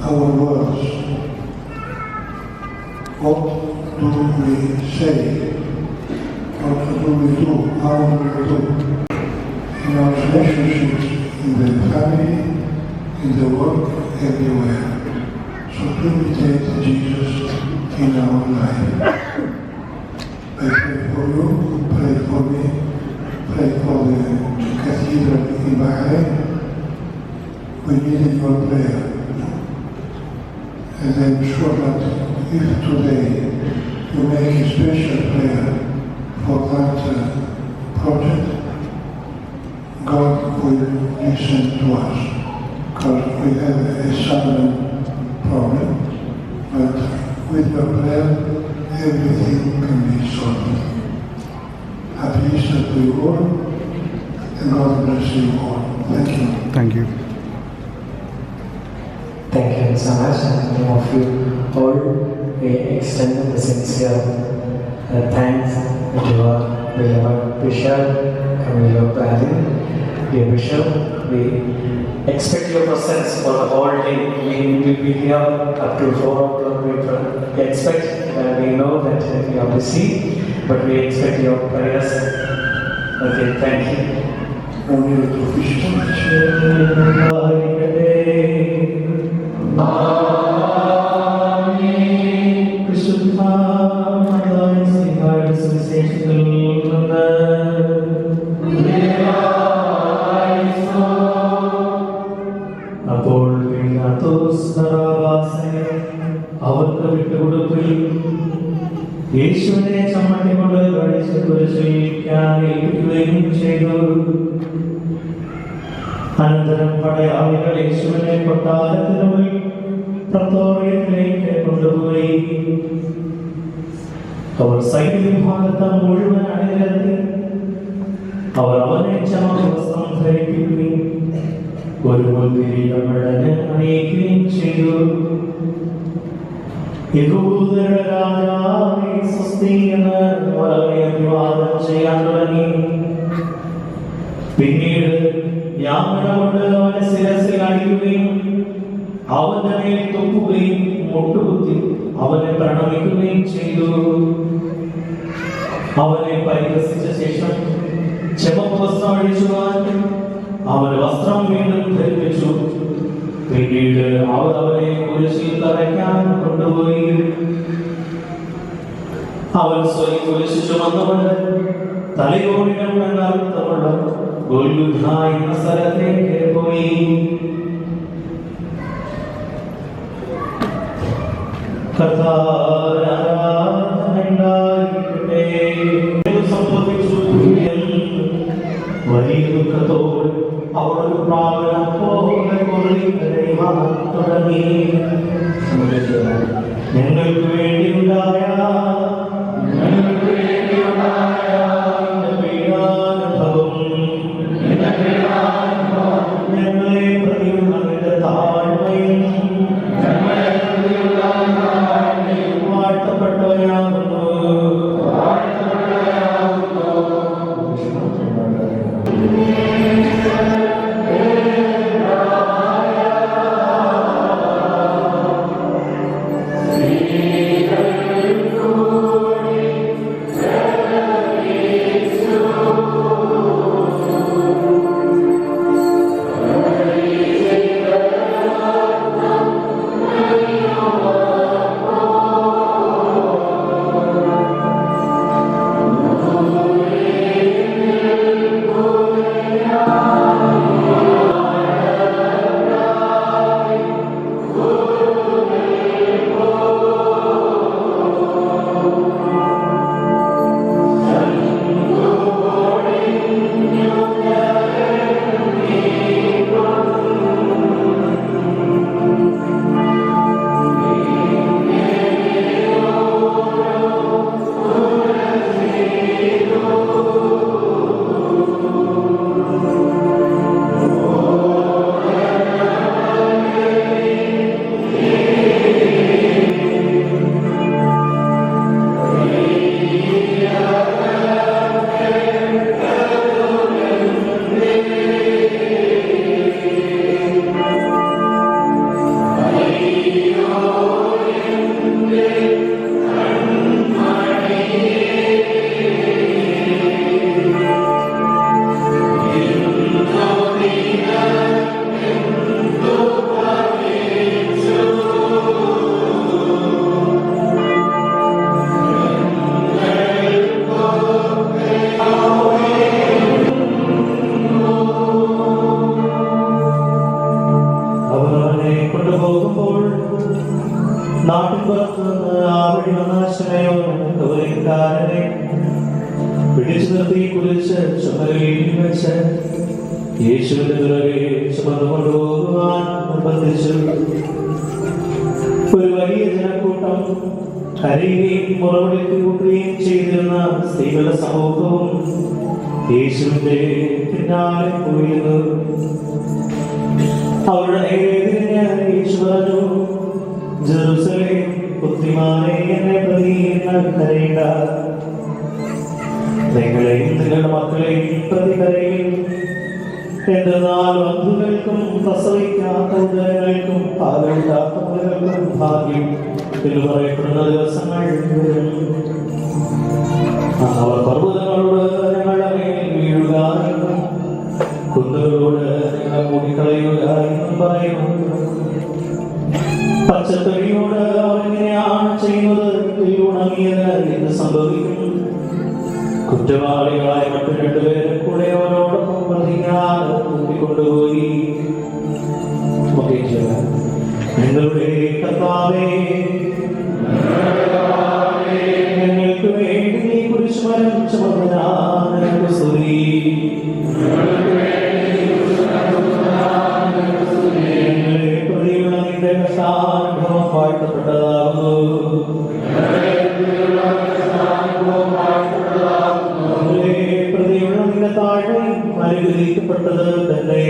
our words. What do we say? What do we do? How do we do? In our relationships, in the family, in the work, everywhere. So to imitate Jesus in our life. I pray for you, pray for me, pray for the cathedral in Bahrain. We need your prayer. And I'm sure that if today you make a special prayer for that project, God will listen to us. Because we have a sudden problem, but with your prayer, everything can be solved. Happy Easter to you all, and God bless you all. Thank you. Thank you. Thank you so much. In the name of you all, we extend the sincere thanks to our beloved Bishop Camilo Bradley. Dear Bishop, we expect your presence for the whole day. We will be here up to 4 o'clock. We expect, we know that you are busy, but we expect your prayers. Okay, thank you. Only to Bishop. അവർക്ക് വിട്ടുകൊടുക്കുകയും യേശുവിനെ ചമ്മട്ടി കൊണ്ട് കഴിച്ച് കുരിശിക്കാൻ ഏൽപ്പിക്കുകയും ചെയ്തു. അനന്തരം പടയാളികൾ യേശുവിനെ കൊട്ടാരത്തിനുള്ളിൽ പ്രത്തോറിയത്തിലേക്ക് കൊണ്ടുപോയി. അവർ സൈന്യവിഭാഗത്തെ മുഴുവൻ അണിനിരത്തി അവർ അവനെ ചമവസ്ത്രം ധരിപ്പിക്കുകയും ഒരു മുൾക്കിരീടമിടന് അണിയിക്കുകയും ചെയ്തു. യഹൂദരുടെ രാജാവേ സ്വസ്തി എന്ന് വളരെ അഭിവാദം ചെയ്യാൻ തുടങ്ങി. പിന്നീട് യാമന കൊണ്ട് അവന്റെ ശിരസിൽ അടിക്കുകയും അവന്റെ മേൽ തുപ്പുകയും മുട്ടുകുത്തി അവനെ പ്രണമിക്കുകയും ചെയ്തു. അവനെ പരിഹസിച്ച ശേഷം ചുവപ്പ് വസ്ത്രം അഴിച്ചു മാറ്റി അവന് വസ്ത്രം വീണ്ടും ധരിപ്പിച്ചു. പിന്നീട് അവർ അവനെ കുരിശിൽ തറയ്ക്കാൻ കൊണ്ടുപോയി. അവൻ സ്വയം കുരിശ് ചുമന്നുകൊണ്ട് തലയോടിനം എന്നർത്ഥമുള്ള ഗൊൽഗൊഥ എന്ന സ്ഥലത്തേക്ക് പോയി. സംഭവിച്ചു. വലിയ ദുഃഖത്തോട് അവർ ഒരു പ്രാവണം പോലെ തുടങ്ങി. ഞങ്ങൾക്ക് വേണ്ടിയുണ്ടായ പീഡാനുഭവം ഞങ്ങളെ പ്രതിയുള്ള നിന്റെ താഴ്മയും വാഴ്ത്തപ്പെട്ടവനാകുന്നു. കുരിശ് ചുമലിൽ വെച്ച് യേശുവിന്റെ പിറകെ ചുമന്നു കൊണ്ടുപോകുവാൻ നിർബന്ധിച്ചു. ഒരു വലിയ ജനക്കൂട്ടം കരയുകയും മുറവിളിക്ക് കൂട്ടുകയും ചെയ്തിരുന്ന സ്ത്രീകളുടെ സമൂഹവും യേശുവിന്റെ പിന്നാലെ പോയിരുന്നു. അവരുടെ നേരെ യേശു പറഞ്ഞു, ജെറുസലേം പുത്രിമാരെ എന്നെ പ്രതി കരയേണ്ട, നിങ്ങളെയും നിങ്ങളുടെ മക്കളെയും പ്രതി കരയും. എന്തെന്നാൽ ബന്ധുക്കൾക്കും പ്രസവിക്കാത്ത ഉദരങ്ങൾക്കും പാലില്ലാത്ത മുലകൾക്കും ഭാഗ്യം എന്ന് പറയപ്പെടുന്ന ദിവസങ്ങൾ വരും. അവർ പർവ്വതങ്ങളോട് ഞങ്ങളുടെ മേൽ വീഴുക എന്നും കുന്നുകളോട് നിങ്ങൾ മൂടിക്കളയുക എന്നും പറയുന്നു. പച്ചത്തടിയോട് അവരെങ്ങനെയാണ് ചെയ്യുന്നത്, ഉണങ്ങിയത് എന്ന് സംഭവിക്കും. കുറ്റവാളികളായ മറ്റു രണ്ടുപേരെ കൂടെ അവരോടൊപ്പം പ്രതിജ്ഞാതെ കൂട്ടിക്കൊണ്ടുപോയി. ഞങ്ങളുടെ കർത്താവേ, ഞങ്ങൾക്ക് വേണ്ടി നീ കുരിശുമരം ചുമന്നതിനായി സ്തുതി. ഞങ്ങളെ പ്രതിയുള്ള നിന്റെ കഷ്ടാനുഭവം വാഴ്ത്തപ്പെട്ടതാകുന്നു. പ്രതിയുള്ള നിന്റെ താഴ്മ അനുഗ്രഹിക്കപ്പെട്ടത് തന്നെ.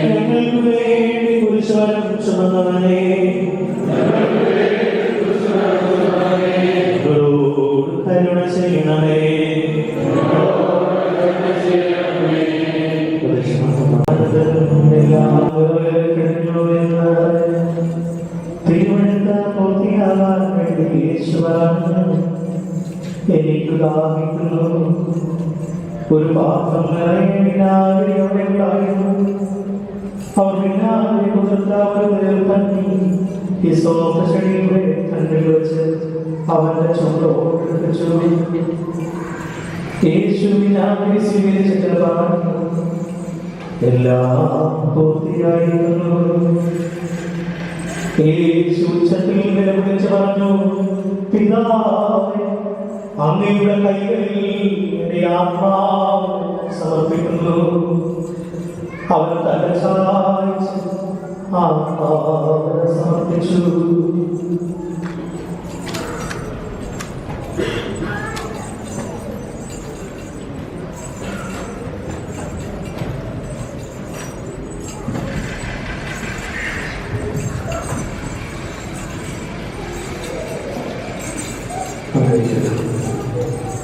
ഞങ്ങൾക്ക് വേണ്ടി കുരിശുമരം ചുമന്നവനെ, കരുണ ചെയ്യണമേ. എനിക്ക് ദാഹിക്കുന്നു. ഒരു പാത്രം നിറയെ വിനാഗിരി അവിടെ ഉണ്ടായിരുന്നു. അവർ വിനാഗിരി കുതിർത്താവി ഹിസോപ്പടിയുടെ കണ്ണിൽ വെച്ച് അവന്റെ ചുമടോട് വെച്ചു. യേശു വിനാഗിരി സ്വീകരിച്ചിട്ട് പറഞ്ഞു, എല്ലാം പൂർത്തിയായിരുന്നു. യേശു ഉച്ചത്തിൽ നിലവിളിച്ച് പറഞ്ഞു, പിതാവേ, അങ്ങയുടെ കൈകളിൽ എന്റെ ആത്മാവ് സമർപ്പിക്കുന്നു. അവൻ തന്റെ സഹായിച്ച് ആത്മാവിനെ സമർപ്പിച്ചു.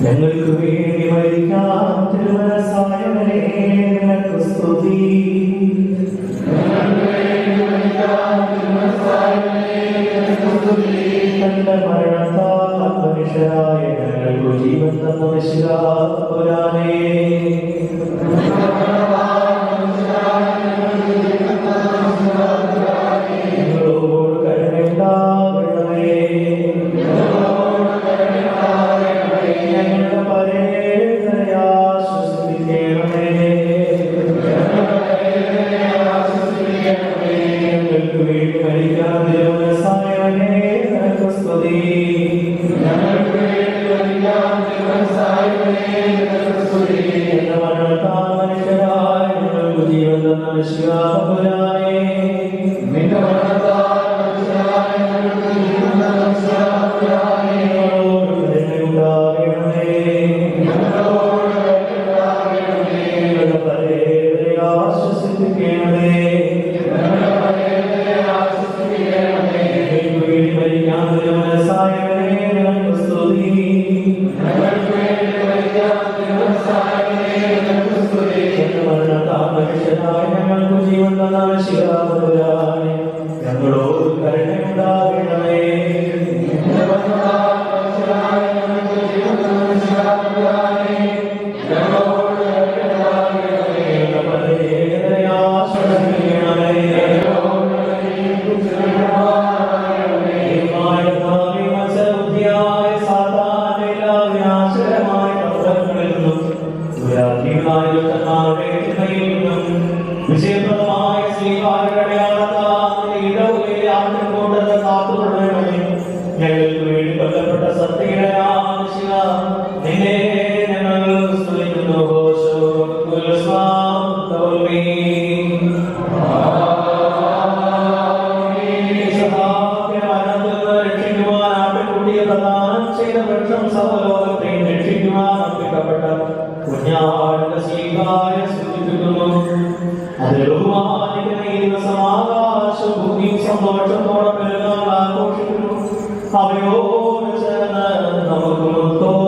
ഞങ്ങൾക്ക് വേണ്ടി മരിക്കാൻ തിരുമനസ്സായവനേ, നിനക്ക് സ്തുതി. തന്റെ മരണത്താൽ മനുഷ്യരായ ഞങ്ങൾക്ക് ജീവൻ തന്ന മിശിഹാ-പുരാനേ, ഞങ്ങളോട് കരുണയുണ്ടാകണമേ. ഞങ്ങളുടെ പരേതരെ ആശ്വസിപ്പിക്കണമേ. ഞങ്ങൾക്ക് വേണ്ടി മരിക്കാൻ തിരുമനസ്സായവനേ, നിനക്ക് സ്തുതി. എന്റെ മരണത്താൽ മനുഷ്യരായ ഞങ്ങൾക്ക് ജീവൻ തന്ന മിശിഹാ-പുരാനേ, ഞങ്ങൾക്ക് ജീവൻ തന്ന മിശിഹാ-പുരാനേ, ഞങ്ങളോട് കരുണയുണ്ടാകണമേ. വിജയപ്രദമായ നിന്നെ ഞങ്ങൾ സ്തുതിക്കുന്നു. ഹോശോ കുൽസ്വാം തൗൽമീ. അവയോട് ചേർന്ന് നമുക്ക്